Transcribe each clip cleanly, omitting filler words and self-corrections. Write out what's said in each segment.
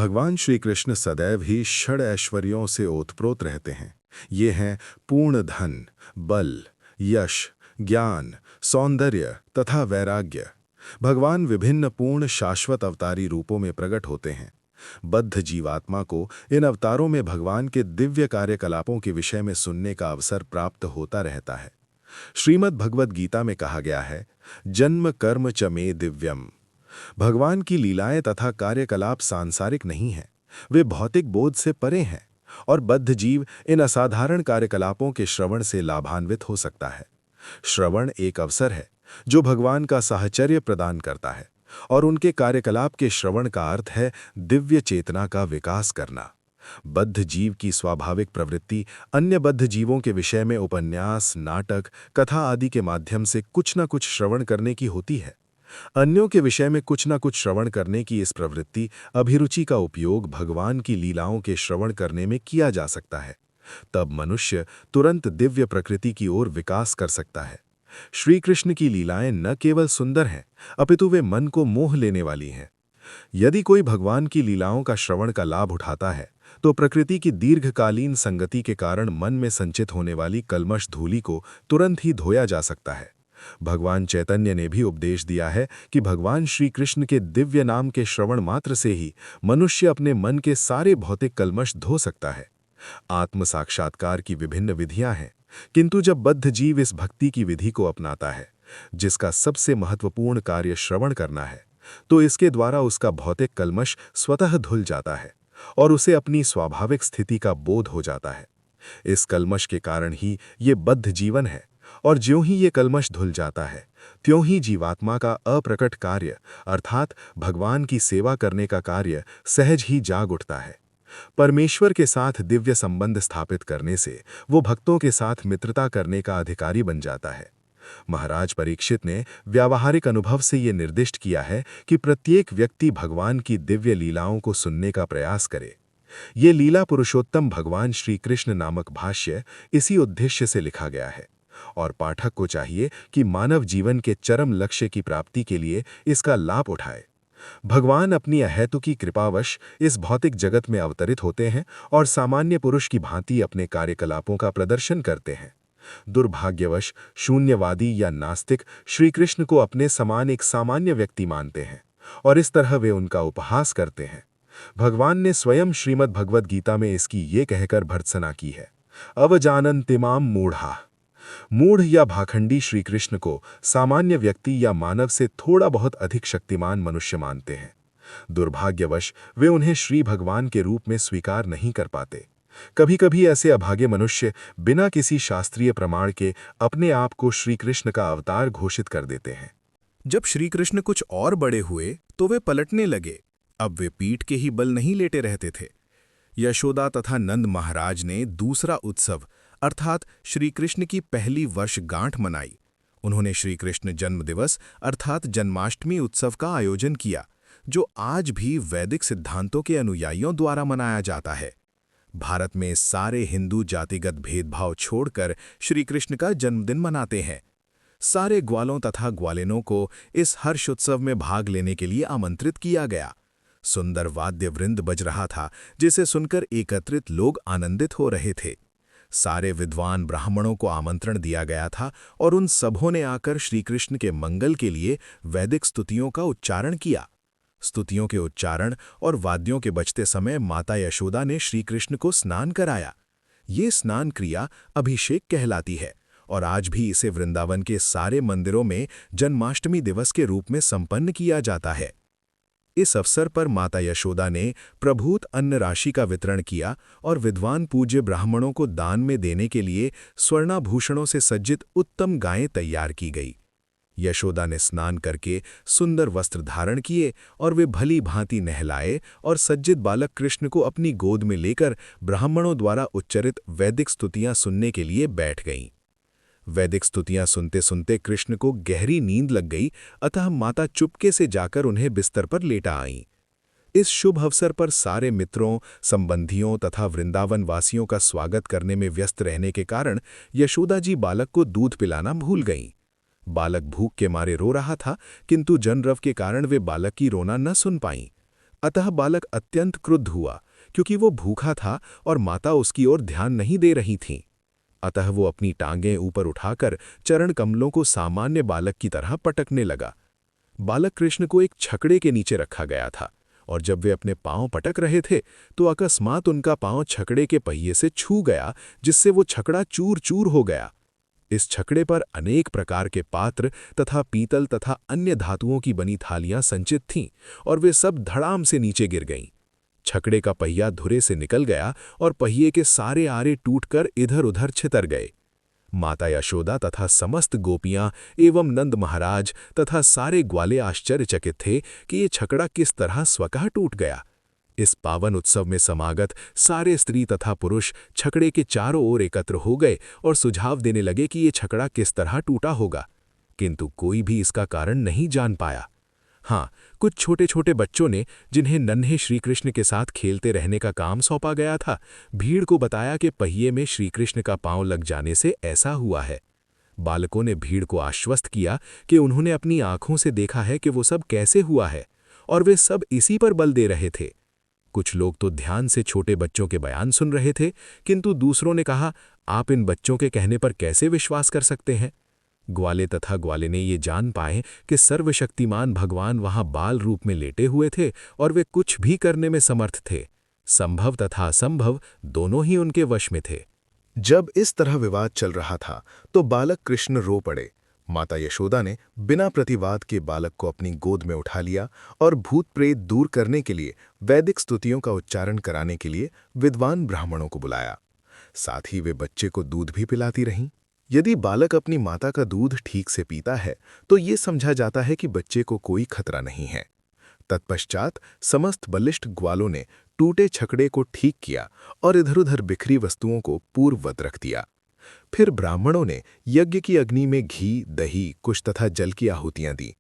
भगवान श्री कृष्ण सदैव ही षड ऐश्वर्यों से ओतप्रोत रहते हैं। ये हैं पूर्ण धन, बल, यश, ज्ञान, सौंदर्य तथा वैराग्य। भगवान विभिन्न पूर्ण शाश्वत अवतारी रूपों में प्रकट होते हैं। बद्ध जीवात्मा को इन अवतारों में भगवान के दिव्य कार्यकलापों के विषय में सुनने का अवसर प्राप्त होता रहता है। श्रीमद् भगवद गीता में कहा गया है, जन्म कर्म च मे दिव्यम। भगवान की लीलाएं तथा कार्यकलाप सांसारिक नहीं हैं, वे भौतिक बोध से परे हैं और बद्ध जीव इन असाधारण कार्यकलापों के श्रवण से लाभान्वित हो सकता है। श्रवण एक अवसर है जो भगवान का साहचर्य प्रदान करता है और उनके कार्यकलाप के श्रवण का अर्थ है दिव्य चेतना का विकास करना। बद्ध जीव की स्वाभाविक प्रवृत्ति अन्य बद्ध जीवों के विषय में उपन्यास, नाटक, कथा आदि के माध्यम से कुछ न कुछ श्रवण करने की होती है। अन्यों के विषय में कुछ न कुछ श्रवण करने की इस प्रवृत्ति, अभिरुचि का उपयोग भगवान की लीलाओं के श्रवण करने में किया जा सकता है। तब मनुष्य तुरंत दिव्य प्रकृति की ओर विकास कर सकता है। श्री कृष्ण की लीलाएं न केवल सुंदर हैं, अपितु वे मन को मोह लेने वाली हैं। यदि कोई भगवान की लीलाओं का श्रवण का लाभ उठाता है, तो प्रकृति की दीर्घकालीन संगति के कारण मन में संचित होने वाली कल्मश धूलि को तुरंत ही धोया जा सकता है। भगवान चैतन्य ने भी उपदेश दिया है कि भगवान श्री कृष्ण के दिव्य नाम के श्रवण मात्र से ही मनुष्य अपने मन के सारे भौतिक कल्मश धो सकता है। आत्म साक्षात्कार की विभिन्न विधियां हैं, किंतु जब बद्ध जीव इस भक्ति की विधि को अपनाता है, जिसका सबसे महत्वपूर्ण कार्य श्रवण करना है, तो इसके द्वारा उसका भौतिक कल्मश स्वतः धुल जाता है और उसे अपनी स्वाभाविक स्थिति का बोध हो जाता है। इस कल्मश के कारण ही ये बद्ध जीवन है और ज्यों ही ये कल्मश धुल जाता है, त्यों ही जीवात्मा का अप्रकट कार्य अर्थात भगवान की सेवा करने का कार्य सहज ही जाग उठता है। परमेश्वर के साथ दिव्य संबंध स्थापित करने से वो भक्तों के साथ मित्रता करने का अधिकारी बन जाता है। महाराज परीक्षित ने व्यावहारिक अनुभव से ये निर्दिष्ट किया है कि प्रत्येक व्यक्ति भगवान की दिव्य लीलाओं को सुनने का प्रयास करे। ये लीला पुरुषोत्तम भगवान श्री कृष्ण नामक भाष्य इसी उद्देश्य से लिखा गया है और पाठक को चाहिए कि मानव जीवन के चरम लक्ष्य की प्राप्ति के लिए इसका लाभ उठाए। भगवान अपनी अहेतुकी कृपावश इस भौतिक जगत में अवतरित होते हैं और सामान्य पुरुष की भांति अपने कार्यकलापों का प्रदर्शन करते हैं। दुर्भाग्यवश शून्यवादी या नास्तिक श्री कृष्ण को अपने समान एक सामान्य व्यक्ति मानते हैं और इस तरह वे उनका उपहास करते हैं। भगवान ने स्वयं श्रीमद् भगवद गीता में इसकी ये कहकर भर्त्सना की है, अवजानन्तिमाम मूढ़ा। मूढ़ या भाखंडी श्री कृष्ण को सामान्य व्यक्ति या मानव से थोड़ा बहुत अधिक शक्तिमान मनुष्य मानते हैं। दुर्भाग्यवश वे उन्हें श्री भगवान के रूप में स्वीकार नहीं कर पाते। कभी कभी ऐसे अभागे मनुष्य बिना किसी शास्त्रीय प्रमाण के अपने आप को श्री कृष्ण का अवतार घोषित कर देते हैं। जब श्री कृष्ण कुछ और बड़े हुए तो वे पलटने लगे। अब वे पीठ के ही बल नहीं लेटे रहते थे। यशोदा तथा नंद महाराज ने दूसरा उत्सव अर्थात श्री कृष्ण की पहली वर्षगांठ मनाई। उन्होंने श्री कृष्ण जन्म दिवस अर्थात जन्माष्टमी उत्सव का आयोजन किया, जो आज भी वैदिक सिद्धांतों के अनुयायियों द्वारा मनाया जाता है। भारत में सारे हिंदू जातिगत भेदभाव छोड़कर श्री कृष्ण का जन्मदिन मनाते हैं। सारे ग्वालों तथा ग्वालिनों को इस हर्ष उत्सव में भाग लेने के लिए आमंत्रित किया गया। सुंदर वाद्य वृंद बज रहा था, जिसे सुनकर एकत्रित लोग आनंदित हो रहे थे। सारे विद्वान ब्राह्मणों को आमंत्रण दिया गया था और उन सबों ने आकर श्री कृष्ण के मंगल के लिए वैदिक स्तुतियों का उच्चारण किया। स्तुतियों के उच्चारण और वाद्यों के बजते समय माता यशोदा ने श्री कृष्ण को स्नान कराया। ये स्नान क्रिया अभिषेक कहलाती है और आज भी इसे वृंदावन के सारे मंदिरों में जन्माष्टमी दिवस के रूप में संपन्न किया जाता है। इस अवसर पर माता यशोदा ने प्रभूत अन्न राशि का वितरण किया और विद्वान पूज्य ब्राह्मणों को दान में देने के लिए स्वर्णाभूषणों से सज्जित उत्तम गायें तैयार की गई। यशोदा ने स्नान करके सुंदर वस्त्र धारण किए और वे भली भांति नहलाए और सज्जित बालक कृष्ण को अपनी गोद में लेकर ब्राह्मणों द्वारा उच्चरित वैदिक स्तुतियां सुनने के लिए बैठ गईं। वैदिक स्तुतियां सुनते सुनते कृष्ण को गहरी नींद लग गई, अतः माता चुपके से जाकर उन्हें बिस्तर पर लेटा आईं। इस शुभ अवसर पर सारे मित्रों, संबंधियों तथा वृंदावन वासियों का स्वागत करने में व्यस्त रहने के कारण यशोदा जी बालक को दूध पिलाना भूल गईं। बालक भूख के मारे रो रहा था, किंतु जनरव के कारण वे बालक की रोना न सुन पाईं। अतः बालक अत्यंत क्रुद्ध हुआ, क्योंकि वो भूखा था और माता उसकी ओर ध्यान नहीं दे रही थीं। अतः वो अपनी टांगें ऊपर उठाकर चरण कमलों को सामान्य बालक की तरह पटकने लगा। बालक कृष्ण को एक छकड़े के नीचे रखा गया था, और जब वे अपने पांव पटक रहे थे तो अकस्मात उनका पांव छकड़े के पहिए से छू गया, जिससे वो छकड़ा चूर चूर हो गया। इस छकड़े पर अनेक प्रकार के पात्र तथा पीतल तथा अन्य धातुओं की बनी थालियां संचित थीं, और वे सब धड़ाम से नीचे गिर गईं। छकड़े का पहिया धुरे से निकल गया और पहिए के सारे आरे टूटकर इधर उधर छितर गए। माता यशोदा तथा समस्त गोपियां एवं नंद महाराज तथा सारे ग्वाले आश्चर्यचकित थे कि ये छकड़ा किस तरह स्वतः टूट गया। इस पावन उत्सव में समागत सारे स्त्री तथा पुरुष छकड़े के चारों ओर एकत्र हो गए और सुझाव देने लगे कि ये छकड़ा किस तरह टूटा होगा, किंतु कोई भी इसका कारण नहीं जान पाया। हाँ, कुछ छोटे छोटे बच्चों ने, जिन्हें नन्हे श्रीकृष्ण के साथ खेलते रहने का काम सौंपा गया था, भीड़ को बताया कि पहिए में श्रीकृष्ण का पांव लग जाने से ऐसा हुआ है। बालकों ने भीड़ को आश्वस्त किया कि उन्होंने अपनी आंखों से देखा है कि वो सब कैसे हुआ है, और वे सब इसी पर बल दे रहे थे। कुछ लोग तो ध्यान से छोटे बच्चों के बयान सुन रहे थे, किंतु दूसरों ने कहा, आप इन बच्चों के कहने पर कैसे विश्वास कर सकते हैं। ग्वाले तथा ग्वालिने ये जान पाए कि सर्वशक्तिमान भगवान वहां बाल रूप में लेटे हुए थे और वे कुछ भी करने में समर्थ थे। संभव तथा असंभव दोनों ही उनके वश में थे। जब इस तरह विवाद चल रहा था तो बालक कृष्ण रो पड़े। माता यशोदा ने बिना प्रतिवाद के बालक को अपनी गोद में उठा लिया और भूत प्रेत दूर करने के लिए वैदिक स्तुतियों का उच्चारण कराने के लिए विद्वान ब्राह्मणों को बुलाया। साथ ही वे बच्चे को दूध भी पिलाती रहीं। यदि बालक अपनी माता का दूध ठीक से पीता है तो ये समझा जाता है कि बच्चे को कोई खतरा नहीं है। तत्पश्चात समस्त बलिष्ठ ग्वालों ने टूटे छकड़े को ठीक किया और इधर-उधर बिखरी वस्तुओं को पूर्ववत रख दिया। फिर ब्राह्मणों ने यज्ञ की अग्नि में घी, दही, कुश तथा जल की आहुतियां दी।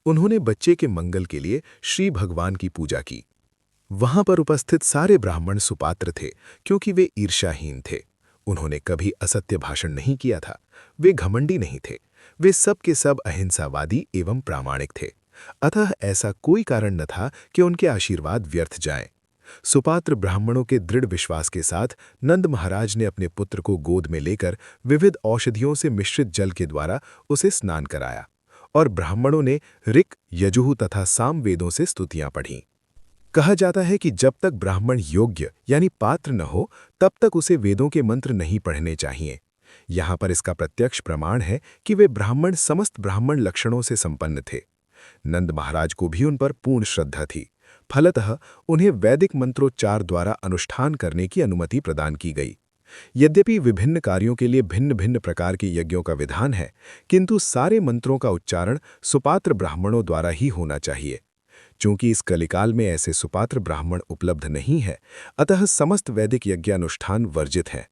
उन्होंने बच्चे के मंगल के लिए श्री भगवान की पूजा की। वहां पर उपस्थित सारे ब्राह्मण सुपात्र थे, क्योंकि वे ईर्ष्याहीन थे। उन्होंने कभी असत्य भाषण नहीं किया था। वे घमंडी नहीं थे। वे सब के सब अहिंसावादी एवं प्रामाणिक थे। अतः ऐसा कोई कारण न था कि उनके आशीर्वाद व्यर्थ जाएं। सुपात्र ब्राह्मणों के दृढ़ विश्वास के साथ नंद महाराज ने अपने पुत्र को गोद में लेकर विविध औषधियों से मिश्रित जल के द्वारा उसे स्नान कराया, और ब्राह्मणों ने ऋक्, यजुः तथा साम वेदों से स्तुतियां पढ़ीं। कहा जाता है कि जब तक ब्राह्मण योग्य यानी पात्र न हो, तब तक उसे वेदों के मंत्र नहीं पढ़ने चाहिए। यहाँ पर इसका प्रत्यक्ष प्रमाण है कि वे ब्राह्मण समस्त ब्राह्मण लक्षणों से संपन्न थे। नंद महाराज को भी उन पर पूर्ण श्रद्धा थी। फलतः उन्हें वैदिक मंत्रोच्चार द्वारा अनुष्ठान करने की अनुमति प्रदान की गई। यद्यपि विभिन्न कार्यों के लिए भिन्न भिन्न प्रकार के यज्ञों का विधान है, किंतु सारे मंत्रों का उच्चारण सुपात्र ब्राह्मणों द्वारा ही होना चाहिए। चूंकि इस कलिकाल में ऐसे सुपात्र ब्राह्मण उपलब्ध नहीं है, अतः समस्त वैदिक यज्ञानुष्ठान वर्जित हैं।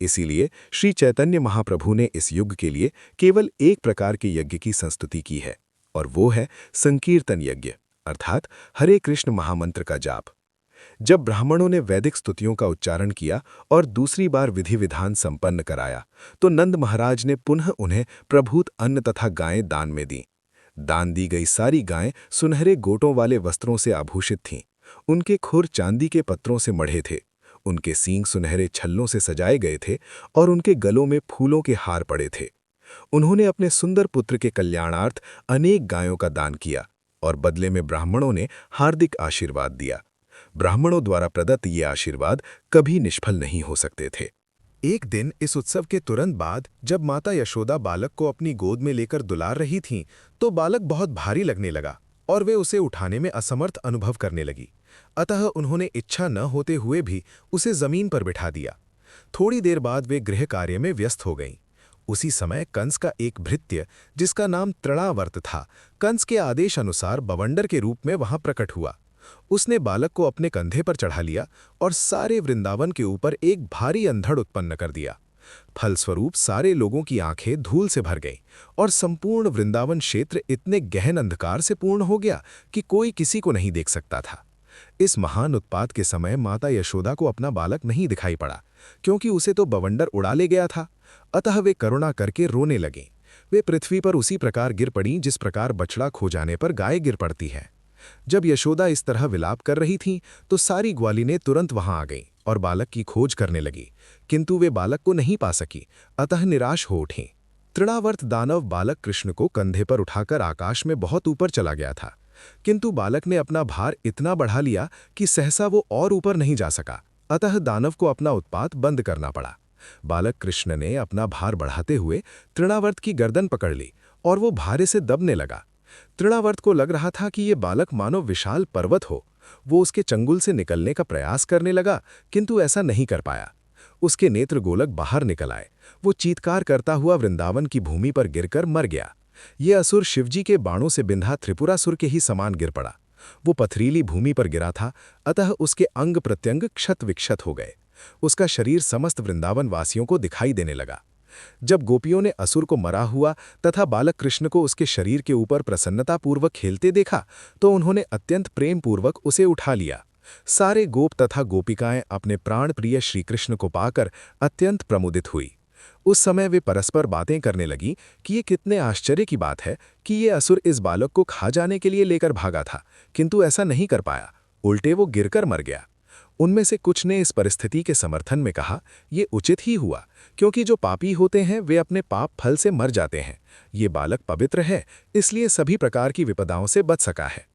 इसीलिए श्री चैतन्य महाप्रभु ने इस युग के लिए केवल एक प्रकार के यज्ञ की संस्तुति की है, और वो है संकीर्तन यज्ञ, अर्थात हरे कृष्ण महामंत्र का जाप। जब ब्राह्मणों ने वैदिक स्तुतियों का उच्चारण किया और दूसरी बार विधि विधान संपन्न कराया, तो नंद महाराज ने पुनः उन्हें प्रभूत अन्न तथा गायें दान में दी। दान दी गई सारी गायें सुनहरे गोटों वाले वस्त्रों से आभूषित थीं। उनके खुर चांदी के पत्रों से मढ़े थे। उनके सींग सुनहरे छल्लों से सजाए गए थे और उनके गलों में फूलों के हार पड़े थे। उन्होंने अपने सुंदर पुत्र के कल्याणार्थ अनेक गायों का दान किया, और बदले में ब्राह्मणों ने हार्दिक आशीर्वाद दिया। ब्राह्मणों द्वारा प्रदत्त ये आशीर्वाद कभी निष्फल नहीं हो सकते थे। एक दिन इस उत्सव के तुरंत बाद जब माता यशोदा बालक को अपनी गोद में लेकर दुलार रही थीं, तो बालक बहुत भारी लगने लगा और वे उसे उठाने में असमर्थ अनुभव करने लगी। अतः उन्होंने इच्छा न होते हुए भी उसे जमीन पर बिठा दिया। थोड़ी देर बाद वे गृह कार्य में व्यस्त हो गईं। उसी समय कंस का एक भृत्य, जिसका नाम तृणावर्त था, कंस के आदेश अनुसार बवंडर के रूप में वहां प्रकट हुआ। उसने बालक को अपने कंधे पर चढ़ा लिया और सारे वृंदावन के ऊपर एक भारी अंधड़ उत्पन्न कर दिया। फलस्वरूप सारे लोगों की आंखें धूल से भर गईं और संपूर्ण वृंदावन क्षेत्र इतने गहन अंधकार से पूर्ण हो गया कि कोई किसी को नहीं देख सकता था। इस महान उत्पात के समय माता यशोदा को अपना बालक नहीं दिखाई पड़ा, क्योंकि उसे तो बवंडर उड़ा ले गया था। अतः वे करुणा करके रोने लगीं। वे पृथ्वी पर उसी प्रकार गिर पड़ीं जिस प्रकार बछड़ा खो जाने पर गाय गिर पड़ती है। जब यशोदा इस तरह विलाप कर रही थीं, तो सारी ग्वालिनें तुरंत वहां आ गईं और बालक की खोज करने लगी, किंतु वे बालक को नहीं पा सकी, अतः निराश हो उठीं। तृणावर्त दानव बालक कृष्ण को कंधे पर उठाकर आकाश में बहुत ऊपर चला गया था, किंतु बालक ने अपना भार इतना बढ़ा लिया कि सहसा वो और ऊपर नहीं जा सका, अतः दानव को अपना उत्पात बंद करना पड़ा। बालक कृष्ण ने अपना भार बढ़ाते हुए तृणावर्त की गर्दन पकड़ ली और वो भारे से दबने लगा। तृणावर्त को लग रहा था कि ये बालक मानो विशाल पर्वत हो। वो उसके चंगुल से निकलने का प्रयास करने लगा, किंतु ऐसा नहीं कर पाया। उसके नेत्र गोलक बाहर निकल आए। वो चीत्कार करता हुआ वृंदावन की भूमि पर गिरकर मर गया। ये असुर शिवजी के बाणों से बिंधा त्रिपुरासुर के ही समान गिर पड़ा। वो पथरीली भूमि पर गिरा था, अतः उसके अंग प्रत्यंग क्षत विक्षत हो गए। उसका शरीर समस्त वृंदावन वासियों को दिखाई देने लगा। जब गोपियों ने असुर को मरा हुआ तथा बालक कृष्ण को उसके शरीर के ऊपर प्रसन्नतापूर्वक खेलते देखा, तो उन्होंने अत्यंत प्रेमपूर्वक उसे उठा लिया। सारे गोप तथा गोपिकाएं अपने प्राण प्रिय श्रीकृष्ण को पाकर अत्यंत प्रमुदित हुई। उस समय वे परस्पर बातें करने लगी कि ये कितने आश्चर्य की बात है कि ये असुर इस बालक को खा जाने के लिए लेकर भागा था, किंतु ऐसा नहीं कर पाया, उल्टे वो गिरकर मर गया। उनमें से कुछ ने इस परिस्थिति के समर्थन में कहा, ये उचित ही हुआ, क्योंकि जो पापी होते हैं वे अपने पाप फल से मर जाते हैं। ये बालक पवित्र है, इसलिए सभी प्रकार की विपदाओं से बच सका है।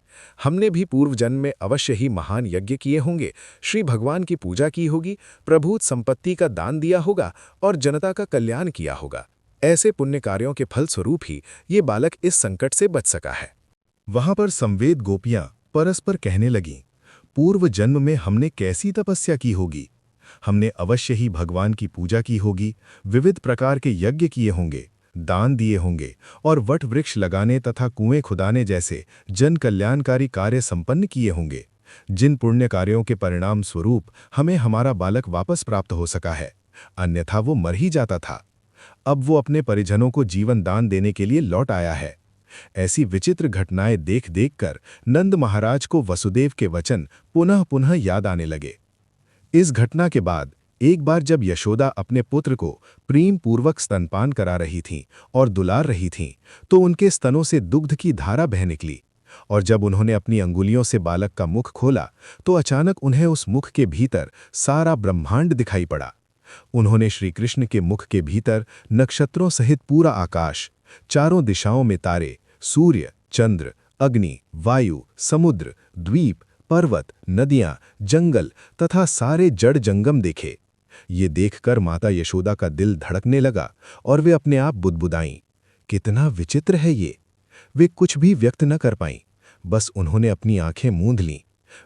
हमने भी पूर्व जन्म में अवश्य ही महान यज्ञ किए होंगे, श्री भगवान की पूजा की होगी, प्रभूत संपत्ति का दान दिया होगा और जनता का कल्याण किया होगा। ऐसे पुण्य कार्यों के फलस्वरूप ही ये बालक इस संकट से बच सका है। वहां पर संवेद गोपियां परस्पर कहने लगीं, पूर्व जन्म में हमने कैसी तपस्या की होगी। हमने अवश्य ही भगवान की पूजा की होगी, विविध प्रकार के यज्ञ किए होंगे, दान दिए होंगे और वट वृक्ष लगाने तथा कुएं खुदाने जैसे जन कल्याणकारी कार्य संपन्न किए होंगे, जिन पुण्य कार्यों के परिणाम स्वरूप हमें हमारा बालक वापस प्राप्त हो सका है, अन्यथा वो मर ही जाता था। अब वो अपने परिजनों को जीवन दान देने के लिए लौट आया है। ऐसी विचित्र घटनाएं देख देखकर नंद महाराज को वसुदेव के वचन पुनः पुनः याद आने लगे। इस घटना के बाद एक बार जब यशोदा अपने पुत्र को प्रेम पूर्वक स्तनपान करा रही थीं और दुलार रही थीं, तो उनके स्तनों से दुग्ध की धारा बह निकली, और जब उन्होंने अपनी अंगुलियों से बालक का मुख खोला, तो अचानक उन्हें उस मुख के भीतर सारा ब्रह्मांड दिखाई पड़ा। उन्होंने श्रीकृष्ण के मुख के भीतर नक्षत्रों सहित पूरा आकाश, चारों दिशाओं में तारे, सूर्य, चंद्र, अग्नि, वायु, समुद्र, द्वीप, पर्वत, नदियां, जंगल तथा सारे जड़ जंगम देखे। ये देखकर माता यशोदा का दिल धड़कने लगा और वे अपने आप बुदबुदाईं, कितना विचित्र है ये। वे कुछ भी व्यक्त न कर पाईं, बस उन्होंने अपनी आंखें मूंद लीं।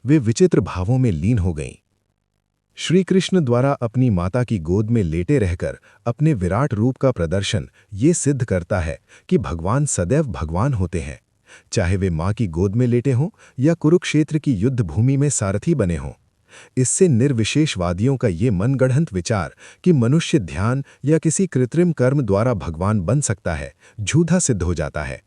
वे विचित्र भावों में लीन हो गईं। श्री कृष्ण द्वारा अपनी माता की गोद में लेटे रहकर अपने विराट रूप का प्रदर्शन ये सिद्ध करता है कि भगवान सदैव भगवान होते हैं, चाहे वे मां की गोद में लेटे हों या कुरुक्षेत्र की युद्ध भूमि में सारथी बने हों। इससे निर्विशेषवादियों का ये मनगढ़ंत विचार कि मनुष्य ध्यान या किसी कृत्रिम कर्म द्वारा भगवान बन सकता है, झूठा सिद्ध हो जाता है।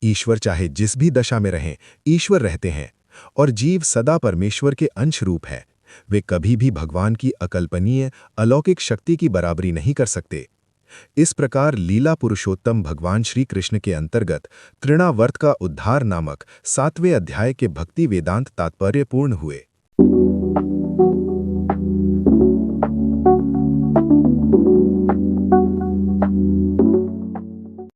ईश्वर चाहे जिस भी दशा में रहें, ईश्वर रहते हैं, और जीव सदा परमेश्वर के अंश रूप है। वे कभी भी भगवान की अकल्पनीय अलौकिक शक्ति की बराबरी नहीं कर सकते। इस प्रकार लीला पुरुषोत्तम भगवान श्री कृष्ण के अंतर्गत तृणावर्त का उद्धार नामक 7वें अध्याय के भक्ति वेदांत तात्पर्यपूर्ण हुए।